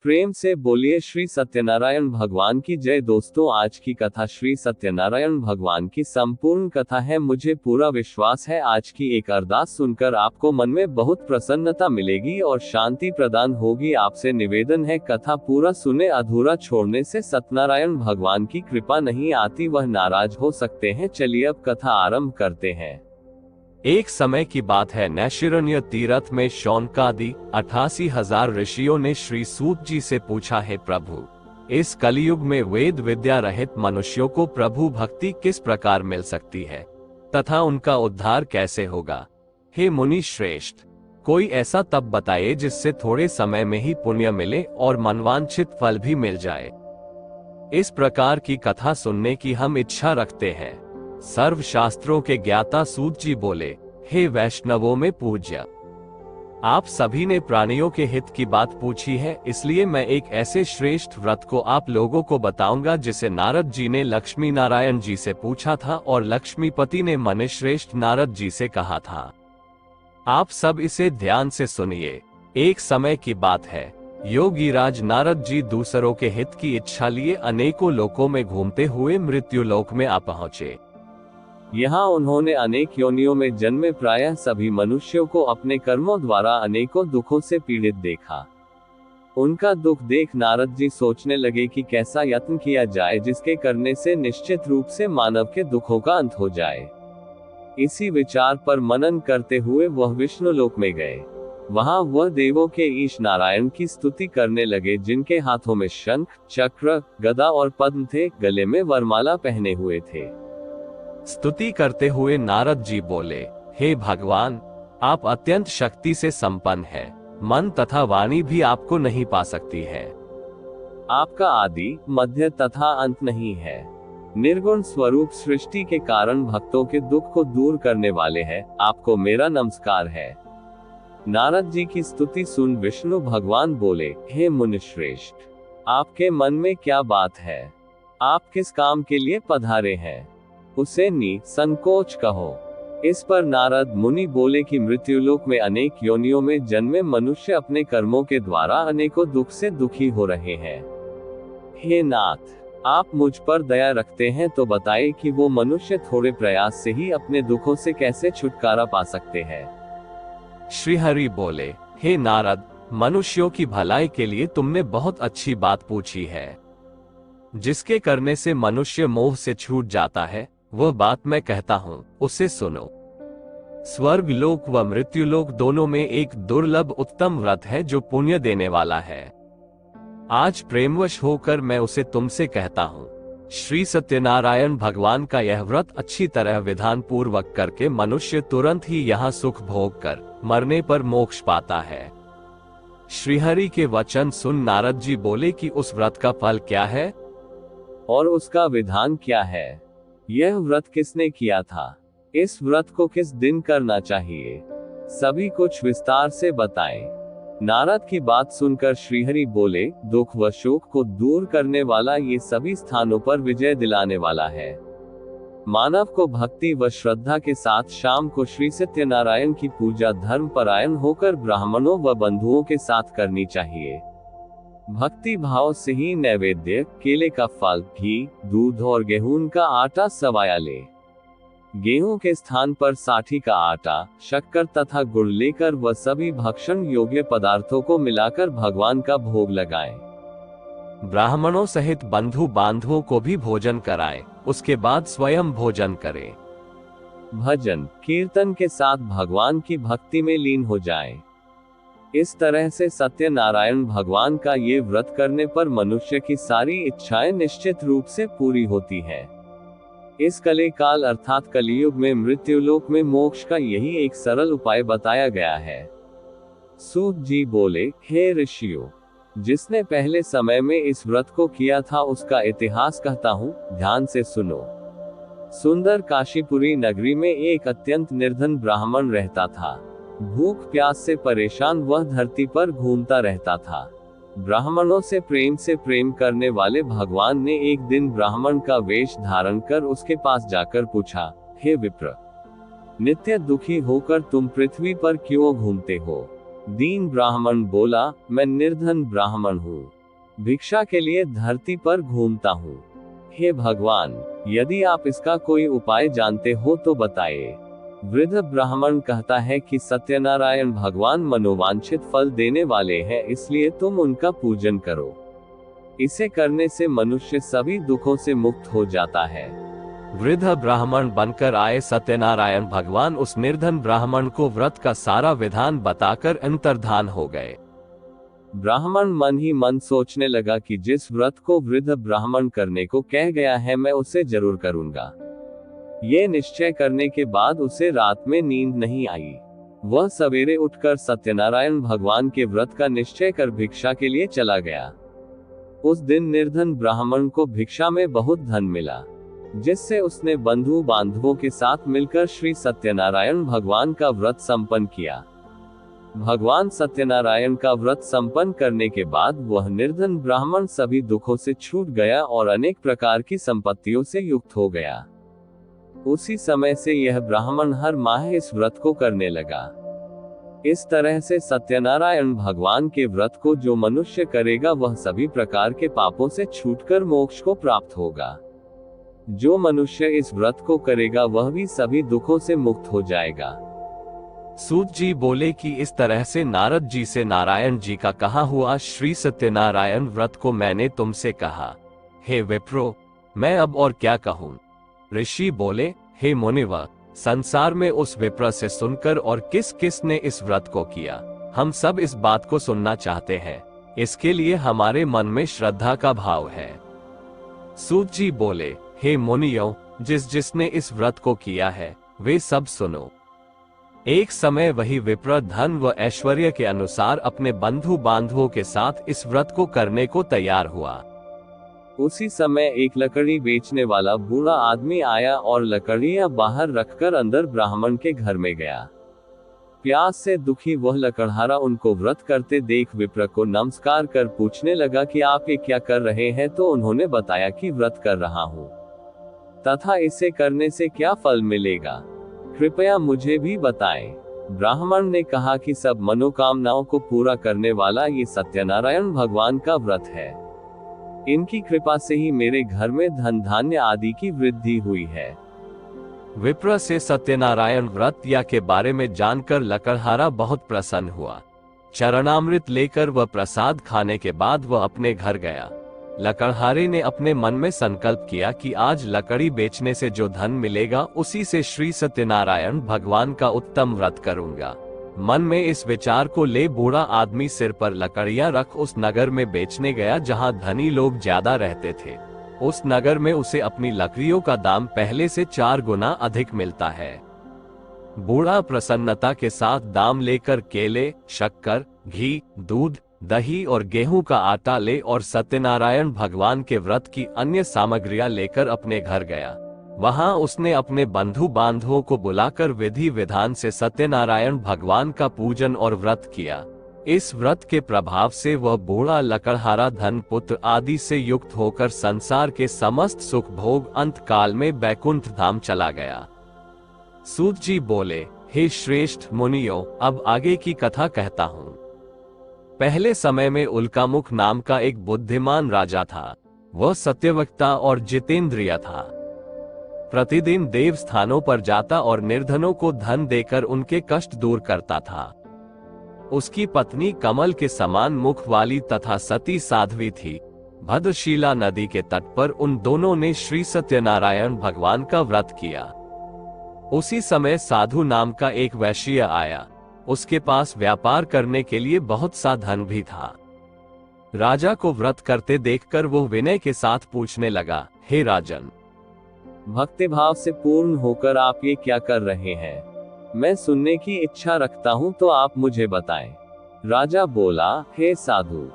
प्रेम से बोलिए श्री सत्यनारायण भगवान की जय। दोस्तों, आज की कथा श्री सत्यनारायण भगवान की संपूर्ण कथा है। मुझे पूरा विश्वास है आज की एक अरदास सुनकर आपको मन में बहुत प्रसन्नता मिलेगी और शांति प्रदान होगी। आपसे निवेदन है, कथा पूरा सुने, अधूरा छोड़ने से सत्यनारायण भगवान की कृपा नहीं आती, वह नाराज हो सकते हैं। चलिए अब कथा आरंभ करते हैं। एक समय की बात है, नैशिरण्य तीर्थ में शौनकादि 88,000 ऋषियों ने श्री सूत जी से पूछा, है प्रभु, इस कलयुग में वेद विद्या रहित मनुष्यों को प्रभु भक्ति किस प्रकार मिल सकती है तथा उनका उद्धार कैसे होगा? हे मुनि श्रेष्ठ, कोई ऐसा तप बताइए जिससे थोड़े समय में ही पुण्य मिले और मनवांछित फल भी मिल जाए। इस प्रकार की कथा सुनने की हम इच्छा रखते हैं। सर्व शास्त्रों के ज्ञाता सूत जी बोले, हे वैष्णवों में पूज्य, आप सभी ने प्राणियों के हित की बात पूछी है, इसलिए मैं एक ऐसे श्रेष्ठ व्रत को आप लोगों को बताऊंगा जिसे नारद जी ने लक्ष्मी नारायण जी से पूछा था और लक्ष्मीपति ने मुनिश्रेष्ठ नारद जी से कहा था। आप सब इसे ध्यान से सुनिए। एक समय की बात है, योगीराज नारद जी दूसरों के हित की इच्छा लिए अनेकों लोकों में घूमते हुए मृत्युलोक में आ पहुंचे। यहाँ उन्होंने अनेक योनियों में जन्मे प्रायः सभी मनुष्यों को अपने कर्मों द्वारा अनेकों दुखों से पीड़ित देखा। उनका दुख देख नारद जी सोचने लगे कि कैसा यत्न किया जाए जिसके करने से निश्चित रूप से मानव के दुखों का अंत हो जाए। इसी विचार पर मनन करते हुए वह विष्णुलोक में गए। वहां वह देवों के ईश नारायण की स्तुति करने लगे, जिनके हाथों में शंख, चक्र, गदा और पद्म थे, गले में वरमाला पहने हुए थे। स्तुति करते हुए नारद जी बोले, हे भगवान, आप अत्यंत शक्ति से संपन्न हैं, मन तथा वाणी भी आपको नहीं पा सकती है। आपका आदि, मध्य तथा अंत नहीं है। निर्गुण स्वरूप सृष्टि के कारण भक्तों के दुख को दूर करने वाले हैं, आपको मेरा नमस्कार है। नारद जी की स्तुति सुन विष्णु भगवान बोले, हे मुनिश्रेष्ठ, आपके मन में क्या बात है? आप किस काम के लिए पधारे हैं? उसे संकोच कहो। इस पर नारद मुनि बोले कि मृत्युलोक में अनेक योनियों में जन्मे मनुष्य अपने कर्मों के द्वारा अनेकों दुख से दुखी हो रहे हैं। हे नाथ, आप मुझ पर दया रखते हैं तो बताइए कि वो मनुष्य थोड़े प्रयास से ही अपने दुखों से कैसे छुटकारा पा सकते हैं। श्रीहरि बोले, हे नारद, मनुष्यों की भलाई के लिए तुमने बहुत अच्छी बात पूछी है। जिसके करने से मनुष्य मोह से छूट जाता है, वह बात मैं कहता हूँ, उसे सुनो। स्वर्ग लोक व मृत्युलोक दोनों में एक दुर्लभ उत्तम व्रत है जो पुण्य देने वाला है। आज प्रेमवश होकर मैं उसे तुमसे कहता हूँ। श्री सत्यनारायण भगवान का यह व्रत अच्छी तरह विधान पूर्वक करके मनुष्य तुरंत ही यहाँ सुख भोग कर मरने पर मोक्ष पाता है। श्रीहरि के वचन सुन नारद जी बोले कि उस व्रत का फल क्या है और उसका विधान क्या है? यह व्रत किसने किया था? इस व्रत को किस दिन करना चाहिए? सभी कुछ विस्तार से बताएं। नारद की बात सुनकर श्रीहरि बोले, दुख व शोक को दूर करने वाला, ये सभी स्थानों पर विजय दिलाने वाला है। मानव को भक्ति व श्रद्धा के साथ शाम को श्री सत्यनारायण की पूजा धर्म परायण होकर ब्राह्मणों व बंधुओं के साथ करनी चाहिए। भक्ति भाव से ही नैवेद्य, केले का फल, घी, दूध और गेहूं का आटा सवाया ले। गेहूं के स्थान पर साठी का आटा, शक्कर तथा गुड़ लेकर वह सभी भक्षण योग्य पदार्थों को मिलाकर भगवान का भोग लगाएं। ब्राह्मणों सहित बंधु बांधवों को भी भोजन कराएं, उसके बाद स्वयं भोजन करें। भजन कीर्तन के साथ भगवान की भक्ति में लीन हो जाएं। इस तरह से सत्यनारायण भगवान का ये व्रत करने पर मनुष्य की सारी इच्छाएं निश्चित रूप से पूरी होती हैं। इस कले काल अर्थात कलियुग में मृत्युलोक में मोक्ष का यही एक सरल उपाय बताया गया है। सूत जी बोले, हे ऋषियों, जिसने पहले समय में इस व्रत को किया था उसका इतिहास कहता हूँ, ध्यान से सुनो। सुंदर काशीपुरी नगरी में एक अत्यंत निर्धन ब्राह्मण रहता था। भूख प्यास से परेशान वह धरती पर घूमता रहता था। ब्राह्मणों से प्रेम करने वाले भगवान ने एक दिन ब्राह्मण का वेश धारण कर उसके पास जाकर पूछा, हे विप्र, नित्य दुखी होकर तुम पृथ्वी पर क्यों घूमते हो? दीन ब्राह्मण बोला, मैं निर्धन ब्राह्मण हूँ, भिक्षा के लिए धरती पर घूमता हूँ। हे भगवान, यदि आप इसका कोई उपाय जानते हो तो बताइए। वृद्ध ब्राह्मण कहता है कि सत्यनारायण भगवान मनोवांछित फल देने वाले हैं, इसलिए तुम उनका पूजन करो। इसे करने से मनुष्य सभी दुखों से मुक्त हो जाता है। वृद्ध ब्राह्मण बनकर आए सत्यनारायण भगवान उस निर्धन ब्राह्मण को व्रत का सारा विधान बताकर अंतर्धान हो गए। ब्राह्मण मन ही मन सोचने लगा कि जिस व्रत को वृद्ध ब्राह्मण करने को कह गया है मैं उसे जरूर करूंगा। ये निश्चय करने के बाद उसे रात में नींद नहीं आई। वह सवेरे उठकर सत्यनारायण भगवान के व्रत का निश्चय कर भिक्षा के लिए चला गया। उस दिन निर्धन ब्राह्मण को भिक्षा में बहुत धन मिला, जिससे उसने बंधु बांधवों के साथ मिलकर श्री सत्यनारायण भगवान का व्रत संपन्न किया। भगवान सत्यनारायण का व्रत संपन्न करने के बाद वह निर्धन ब्राह्मण सभी दुखों से छूट गया और अनेक प्रकार की संपत्तियों से युक्त हो गया। उसी समय से यह ब्राह्मण हर माह इस व्रत को करने लगा। इस तरह से सत्यनारायण भगवान के व्रत को जो मनुष्य करेगा वह सभी प्रकार के पापों से छूटकर मोक्ष को प्राप्त होगा। जो मनुष्य इस व्रत को करेगा वह भी सभी दुखों से मुक्त हो जाएगा। सूत जी बोले कि इस तरह से नारद जी से नारायण जी का कहा हुआ श्री सत्यनारायण व्रत को मैंने तुमसे कहा। हे विप्रो, मैं अब और क्या कहूँ। ऋषि बोले, हे मुनिवर, संसार में उस विप्र से सुनकर और किस किस ने इस व्रत को किया, हम सब इस बात को सुनना चाहते हैं। इसके लिए हमारे मन में श्रद्धा का भाव है। सूत जी बोले, हे मुनियों, जिसने इस व्रत को किया है वे सब सुनो। एक समय वही विप्र धन व ऐश्वर्य के अनुसार अपने बंधु बांधवों के साथ इस व्रत को करने को तैयार हुआ। उसी समय एक लकड़ी बेचने वाला बूढ़ा आदमी आया और लकड़ियां बाहर रखकर अंदर ब्राह्मण के घर में गया। प्यास से दुखी वह लकड़हारा उनको व्रत करते देख विप्र को नमस्कार कर पूछने लगा कि आप ये क्या कर रहे हैं। तो उन्होंने बताया कि व्रत कर रहा हूँ तथा इसे करने से क्या फल मिलेगा, कृपया मुझे भी बताएं। ब्राह्मण ने कहा कि सब मनोकामनाओं को पूरा करने वाला ये सत्यनारायण भगवान का व्रत है। इनकी कृपा से ही मेरे घर में धन धान्य आदि की वृद्धि हुई है। विप्र से सत्यनारायण व्रत या के बारे में जानकर लकड़हारा बहुत प्रसन्न हुआ। चरणामृत लेकर वह प्रसाद खाने के बाद वह अपने घर गया। लकड़हारे ने अपने मन में संकल्प किया कि आज लकड़ी बेचने से जो धन मिलेगा उसी से श्री सत्यनारायण भगवान का उत्तम व्रत करूंगा। मन में इस विचार को ले बूढ़ा आदमी सिर पर लकड़ियां रख उस नगर में बेचने गया जहां धनी लोग ज्यादा रहते थे। उस नगर में उसे अपनी लकड़ियों का दाम पहले से 4 गुना अधिक मिलता है। बूढ़ा प्रसन्नता के साथ दाम लेकर केले, शक्कर, घी, दूध, दही और गेहूं का आटा ले और सत्यनारायण भगवान के व्रत की अन्य सामग्रियां लेकर अपने घर गया। वहां उसने अपने बंधु बांधवों को बुलाकर विधि विधान से सत्यनारायण भगवान का पूजन और व्रत किया। इस व्रत के प्रभाव से वह बूढ़ा लकड़हारा धन पुत्र आदि से युक्त होकर संसार के समस्त सुख भोग अंत काल में बैकुंठ धाम चला गया। सूत जी बोले, हे श्रेष्ठ मुनियों, अब आगे की कथा कहता हूँ। पहले समय में उल्कामुख नाम का एक बुद्धिमान राजा था। वह सत्यवक्ता और जितेंद्रिय था। प्रतिदिन देव स्थानों पर जाता और निर्धनों को धन देकर उनके कष्ट दूर करता था। उसकी पत्नी कमल के समान मुख वाली तथा सती साध्वी थी। भद्रशिला नदी के तट पर उन दोनों ने श्री सत्यनारायण भगवान का व्रत किया। उसी समय साधु नाम का एक वैश्य आया। उसके पास व्यापार करने के लिए बहुत सा धन भी था। राजा को व्रत करते देखकर वो विनय के साथ पूछने लगा, हे राजन, भक्तिभाव से पूर्ण होकर आप ये क्या कर रहे हैं? मैं सुनने की इच्छा रखता हूँ तो आप मुझे बताएं। राजा बोला, हे साधु,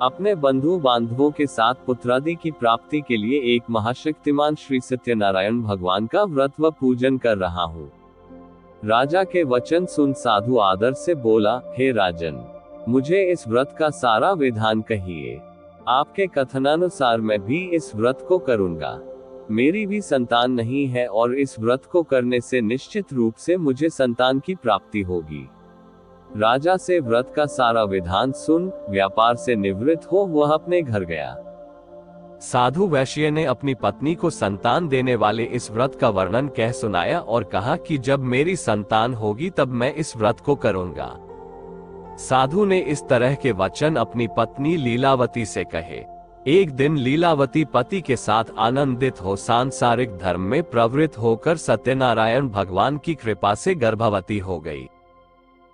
अपने बंधु बांधवों के साथ पुत्रादि की प्राप्ति के लिए एक महाशक्तिमान श्री सत्यनारायण भगवान का व्रत व पूजन कर रहा हूँ। राजा के वचन सुन साधु आदर से बोला, हे राजन, मुझे इस व्रत का सारा विधान कहिए। आपके कथनानुसार मैं भी इस व्रत को करूंगा। मेरी भी संतान नहीं है और इस व्रत को करने से निश्चित रूप से मुझे संतान की प्राप्ति होगी। राजा से व्रत का सारा विधान सुन व्यापार से निवृत्त हो वह अपने घर गया। साधु वैश्य ने अपनी पत्नी को संतान देने वाले इस व्रत का वर्णन कह सुनाया और कहा कि जब मेरी संतान होगी तब मैं इस व्रत को करूंगा। साधु ने इस तरह के वचन अपनी पत्नी लीलावती से कहे। एक दिन लीलावती पति के साथ आनंदित हो सांसारिक धर्म में प्रवृत्त होकर सत्यनारायण भगवान की कृपा से गर्भवती हो गई।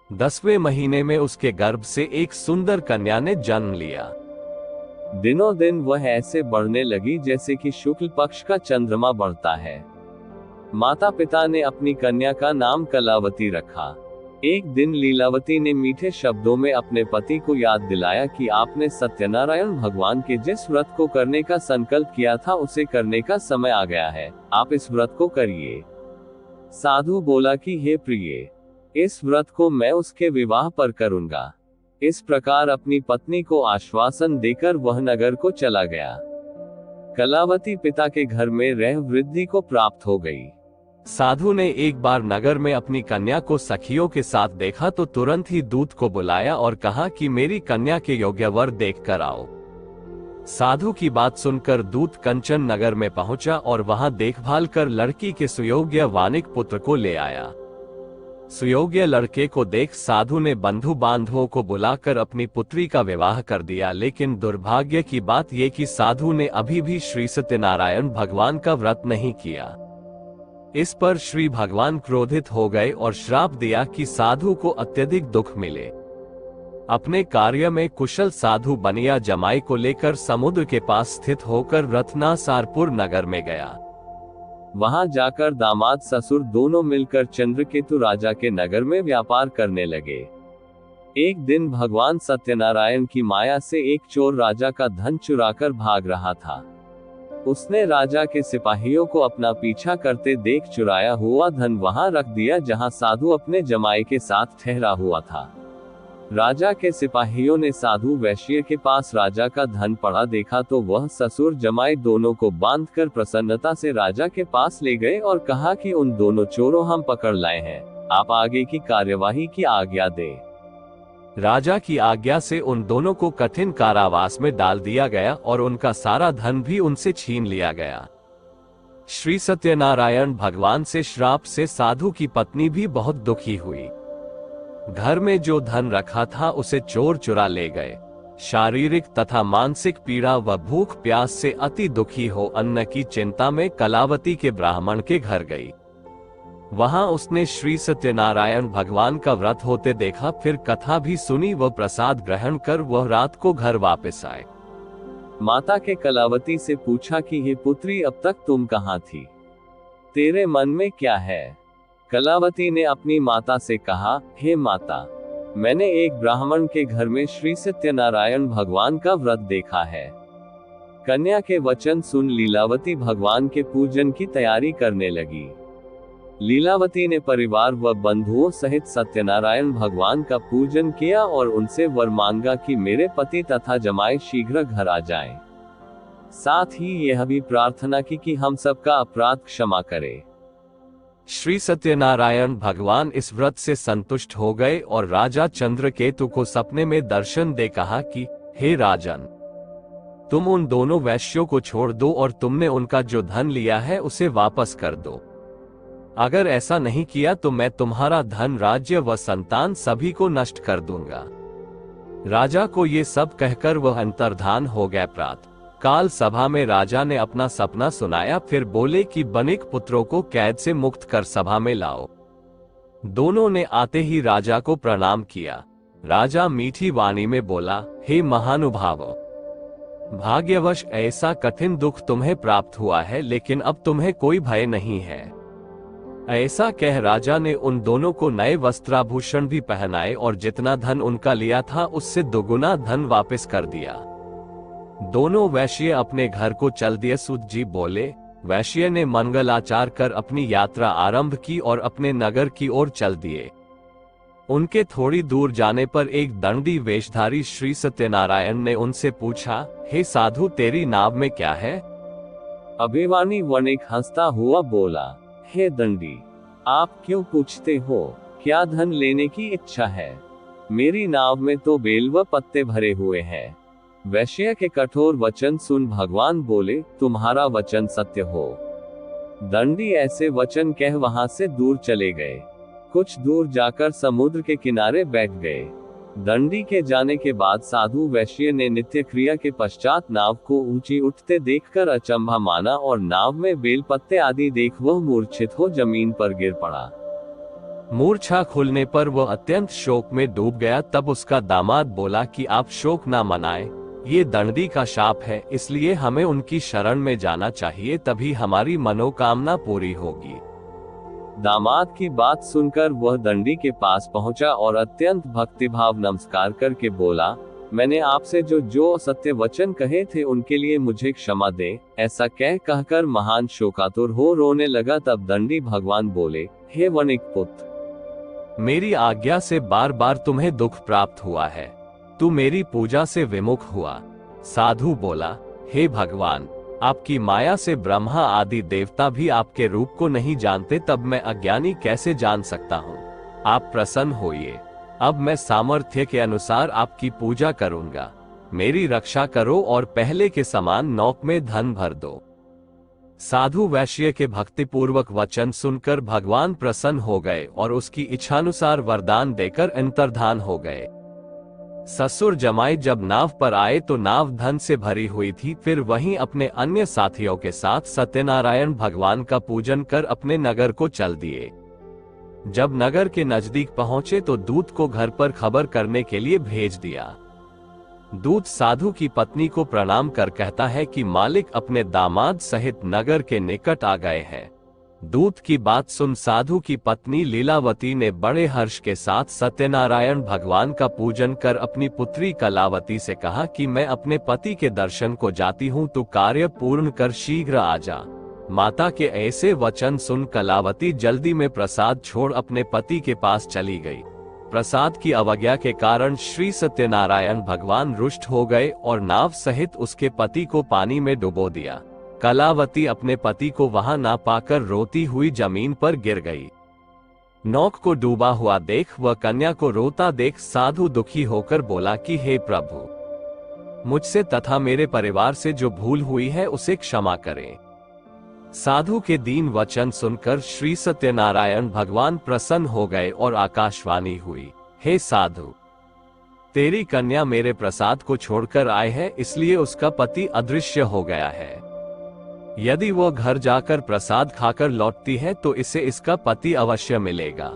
10वें महीने में उसके गर्भ से एक सुंदर कन्या ने जन्म लिया। दिनों दिन वह ऐसे बढ़ने लगी जैसे कि शुक्ल पक्ष का चंद्रमा बढ़ता है। माता पिता ने अपनी कन्या का नाम कलावती रखा। एक दिन लीलावती ने मीठे शब्दों में अपने पति को याद दिलाया कि आपने सत्यनारायण भगवान के जिस व्रत को करने का संकल्प किया था उसे करने का समय आ गया है, आप इस व्रत को करिए। साधु बोला कि हे प्रिय, इस व्रत को मैं उसके विवाह पर करूंगा। इस प्रकार अपनी पत्नी को आश्वासन देकर वह नगर को चला गया। कलावती पिता के घर में रह वृद्धि को प्राप्त हो गई। साधु ने एक बार नगर में अपनी कन्या को सखियों के साथ देखा तो तुरंत ही दूत को बुलाया और कहा कि मेरी कन्या के योग्य वर देख कर आओ। साधु की बात सुनकर दूत कंचन नगर में पहुंचा और वहां देखभाल कर लड़की के सुयोग्य वानिक पुत्र को ले आया। सुयोग्य लड़के को देख साधु ने बंधु बांधवों को बुलाकर अपनी पुत्री का विवाह कर दिया, लेकिन दुर्भाग्य की बात यह कि साधु ने अभी भी श्री सत्यनारायण भगवान का व्रत नहीं किया। इस पर श्री भगवान क्रोधित हो गए और श्राप दिया कि साधु को अत्यधिक दुख मिले। अपने कार्य में कुशल साधु बनिया जमाई को लेकर समुद्र के पास स्थित होकर रत्नासारपुर नगर में गया। वहां जाकर दामाद ससुर दोनों मिलकर चंद्रकेतु राजा के नगर में व्यापार करने लगे। एक दिन भगवान सत्यनारायण की माया से एक चोर राजा का धन चुराकर भाग रहा था। उसने राजा के सिपाहियों को अपना पीछा करते देख चुराया हुआ धन वहां रख दिया जहां साधु अपने जमाई के साथ ठहरा हुआ था। राजा के सिपाहियों ने साधु वैश्य के पास राजा का धन पड़ा देखा तो वह ससुर जमाई दोनों को बांधकर प्रसन्नता से राजा के पास ले गए और कहा कि उन दोनों चोरों हम पकड़ लाए हैं, आप आगे की कार्यवाही की आज्ञा दें। राजा की आज्ञा से उन दोनों को कठिन कारावास में डाल दिया गया और उनका सारा धन भी उनसे छीन लिया गया। श्री सत्यनारायण भगवान से श्राप से साधु की पत्नी भी बहुत दुखी हुई। घर में जो धन रखा था उसे चोर चुरा ले गए। शारीरिक तथा मानसिक पीड़ा व भूख प्यास से अति दुखी हो अन्न की चिंता में कलावती के ब्राह्मण के घर गई। वहां उसने श्री सत्यनारायण भगवान का व्रत होते देखा, फिर कथा भी सुनी व प्रसाद ग्रहण कर वह रात को घर वापस आए। माता के कलावती से पूछा कि हे पुत्री, अब तक तुम कहाँ थी? तेरे मन में क्या है? कलावती ने अपनी माता से कहा, हे माता, मैंने एक ब्राह्मण के घर में श्री सत्यनारायण भगवान का व्रत देखा है। कन्या के वचन सुन लीलावती भगवान के पूजन की तैयारी करने लगी। लीलावती ने परिवार व बंधुओं सहित सत्यनारायण भगवान का पूजन किया और उनसे वर मांगा कि मेरे पति तथा जमाई शीघ्र घर आ जाएं। साथ ही यह भी प्रार्थना की कि हम सबका अपराध क्षमा करे। श्री सत्यनारायण भगवान इस व्रत से संतुष्ट हो गए और राजा चंद्रकेतु को सपने में दर्शन दे कहा कि हे राजन, तुम उन दोनों वैश्यों को छोड़ दो और तुमने उनका जो धन लिया है उसे वापस कर दो। अगर ऐसा नहीं किया तो मैं तुम्हारा धन, राज्य व संतान सभी को नष्ट कर दूंगा। राजा को ये सब कहकर वह अंतर्धान हो गए। प्रातः काल सभा में राजा ने अपना सपना सुनाया, फिर बोले कि बनिक पुत्रों को कैद से मुक्त कर सभा में लाओ। दोनों ने आते ही राजा को प्रणाम किया। राजा मीठी वाणी में बोला, हे महानुभाव, भाग्यवश ऐसा कठिन दुख तुम्हें प्राप्त हुआ है, लेकिन अब तुम्हें कोई भय नहीं है। ऐसा कह राजा ने उन दोनों को नए वस्त्राभूषण भी पहनाए और जितना धन उनका लिया था उससे दोगुना धन वापस कर दिया। दोनों वैश्य अपने घर को चल दिए। सूत जी बोले, वैश्य ने मंगलाचार कर अपनी यात्रा आरंभ की और अपने नगर की ओर चल दिए। उनके थोड़ी दूर जाने पर एक दंडी वेशधारी श्री सत्यनारायण ने उनसे पूछा, हे साधु, तेरी नाव में क्या है? अभिमानी वणिक हंसता हुआ बोला, हे दंडी, आप क्यों पूछते हो? क्या धन लेने की इच्छा है? मेरी नाव में तो बेल व पत्ते भरे हुए हैं। वैश्य के कठोर वचन सुन भगवान बोले, तुम्हारा वचन सत्य हो। दंडी ऐसे वचन कह वहां से दूर चले गए। कुछ दूर जाकर समुद्र के किनारे बैठ गए। दंडी के जाने के बाद साधु वैश्य ने नित्य क्रिया के पश्चात नाव को ऊंची उठते देखकर अचंभा माना और नाव में बेल पत्ते आदि देख वह मूर्छित हो जमीन पर गिर पड़ा। मूर्छा खुलने पर वह अत्यंत शोक में डूब गया। तब उसका दामाद बोला कि आप शोक ना मनाएं, ये दंडी का शाप है, इसलिए हमें उनकी शरण में जाना चाहिए, तभी हमारी मनोकामना पूरी होगी। दामाद की बात सुनकर वह दंडी के पास पहुंचा और अत्यंत भक्तिभाव नमस्कार करके बोला, मैंने आपसे जो सत्य वचन कहे थे उनके लिए मुझे क्षमा दें। ऐसा कहकर महान शोकातुर हो रोने लगा। तब दंडी भगवान बोले, हे वणिक पुत्र, मेरी आज्ञा से बार बार तुम्हें दुख प्राप्त हुआ है, तू मेरी पूजा से विमुख हुआ। साधु बोला, हे भगवान, आपकी माया से ब्रह्मा आदि देवता भी आपके रूप को नहीं जानते, तब मैं अज्ञानी कैसे जान सकता हूँ। आप प्रसन्न होइए, अब मैं सामर्थ्य के अनुसार आपकी पूजा करूंगा। मेरी रक्षा करो और पहले के समान नौक में धन भर दो। साधु वैश्य के भक्तिपूर्वक वचन सुनकर भगवान प्रसन्न हो गए और उसकी इच्छानुसार वरदान देकर अंतर्धान हो गए। ससुर जमाई जब नाव पर आए तो नाव धन से भरी हुई थी। फिर वहीं अपने अन्य साथियों के साथ सत्यनारायण भगवान का पूजन कर अपने नगर को चल दिए। जब नगर के नजदीक पहुंचे तो दूत को घर पर खबर करने के लिए भेज दिया। दूत साधु की पत्नी को प्रणाम कर कहता है कि मालिक अपने दामाद सहित नगर के निकट आ गए हैं। दूत की बात सुन साधु की पत्नी लीलावती ने बड़े हर्ष के साथ सत्यनारायण भगवान का पूजन कर अपनी पुत्री कलावती से कहा कि मैं अपने पति के दर्शन को जाती हूँ, तो कार्य पूर्ण कर शीघ्र आ जा। माता के ऐसे वचन सुन कलावती जल्दी में प्रसाद छोड़ अपने पति के पास चली गई। प्रसाद की अवज्ञा के कारण श्री सत्यनारायण भगवान रुष्ट हो गए और नाव सहित उसके पति को पानी में डुबो दिया। कलावती अपने पति को वहां ना पाकर रोती हुई जमीन पर गिर गई। नौक को डूबा हुआ देख वह कन्या को रोता देख साधु दुखी होकर बोला कि हे प्रभु, मुझसे तथा मेरे परिवार से जो भूल हुई है उसे क्षमा करें। साधु के दीन वचन सुनकर श्री सत्यनारायण भगवान प्रसन्न हो गए और आकाशवाणी हुई, हे साधु, तेरी कन्या मेरे प्रसाद को छोड़कर आए है, इसलिए उसका पति अदृश्य हो गया है। यदि वह घर जाकर प्रसाद खाकर लौटती है तो इसे इसका पति अवश्य मिलेगा।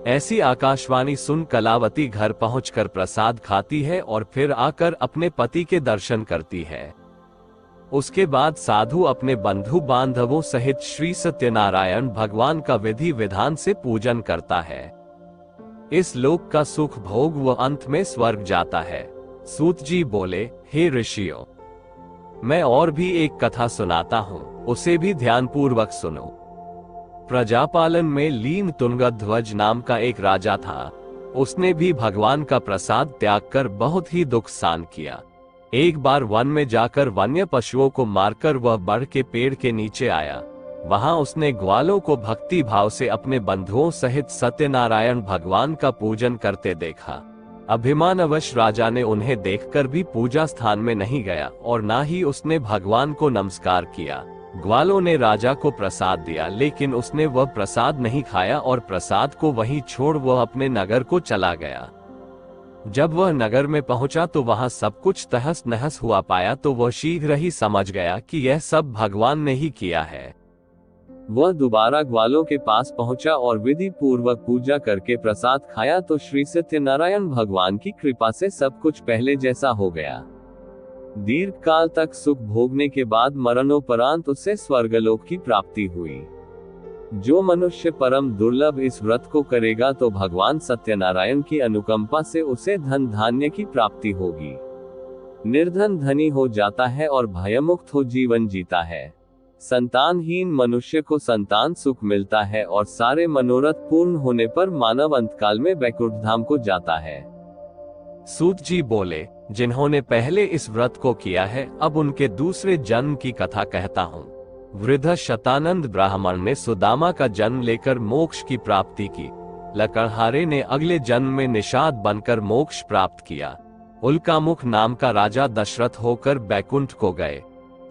ऐसी आकाशवाणी सुन कलावती घर पहुंचकर प्रसाद खाती है और फिर आकर अपने पति के दर्शन करती है। उसके बाद साधु अपने बंधु बांधवों सहित श्री सत्यनारायण भगवान का विधि विधान से पूजन करता है। इस लोक का सुख भोग वह अंत में स्वर्ग जाता है। सूत जी बोले, हे ऋषियों, मैं और भी एक कथा सुनाता हूँ, उसे भी ध्यानपूर्वक सुनो। प्रजापालन में लीन तुंगध्वज नाम का एक राजा था। उसने भी भगवान का प्रसाद त्याग कर बहुत ही दुख सहन किया। एक बार वन में जाकर वन्य पशुओं को मारकर वह बड़ के पेड़ के नीचे आया। वहां उसने ग्वालों को भक्ति भाव से अपने बंधुओं सहित सत्यनारायण भगवान का पूजन करते देखा। अभिमानवश राजा ने उन्हें देखकर भी पूजा स्थान में नहीं गया और ना ही उसने भगवान को नमस्कार किया। ग्वालों ने राजा को प्रसाद दिया, लेकिन उसने वह प्रसाद नहीं खाया और प्रसाद को वहीं छोड़ वह अपने नगर को चला गया। जब वह नगर में पहुंचा तो वहां सब कुछ तहस नहस हुआ पाया, तो वह शीघ्र ही समझ गया कि यह सब भगवान ने ही किया है। वह दोबारा ग्वालों के पास पहुंचा और विधि पूर्वक पूजा करके प्रसाद खाया तो श्री सत्यनारायण भगवान की कृपा से सब कुछ पहले जैसा हो गया। दीर्घ काल तक सुख भोगने के बाद मरणोपरांत उसे स्वर्गलोक की प्राप्ति हुई। जो मनुष्य परम दुर्लभ इस व्रत को करेगा तो भगवान सत्यनारायण की अनुकंपा से उसे धन धान्य की प्राप्ति होगी। निर्धन धनी हो जाता है और भयमुक्त हो जीवन जीता है। संतानहीन मनुष्य को संतान सुख मिलता है और सारे मनोरथ पूर्ण होने पर मानव अंतकाल में वैकुंठ धाम को जाता है। सूत जी बोले, जिन्होंने पहले इस व्रत को किया है, अब उनके दूसरे जन्म की कथा कहता हूँ। वृद्ध शतानंद ब्राह्मण ने सुदामा का जन्म लेकर मोक्ष की प्राप्ति की। लकड़हारे ने अगले जन्म में निषाद बनकर मोक्ष प्राप्त किया। उल्कामुख नाम का राजा दशरथ होकर बैकुंठ को गए।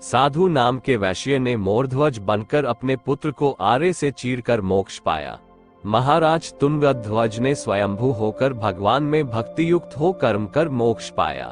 साधु नाम के वैश्य ने मोरध्वज बनकर अपने पुत्र को आरे से चीरकर मोक्ष पाया। महाराज तुंगध्वज ने स्वयंभू होकर भगवान में भक्ति युक्त हो कर्म कर मोक्ष पाया।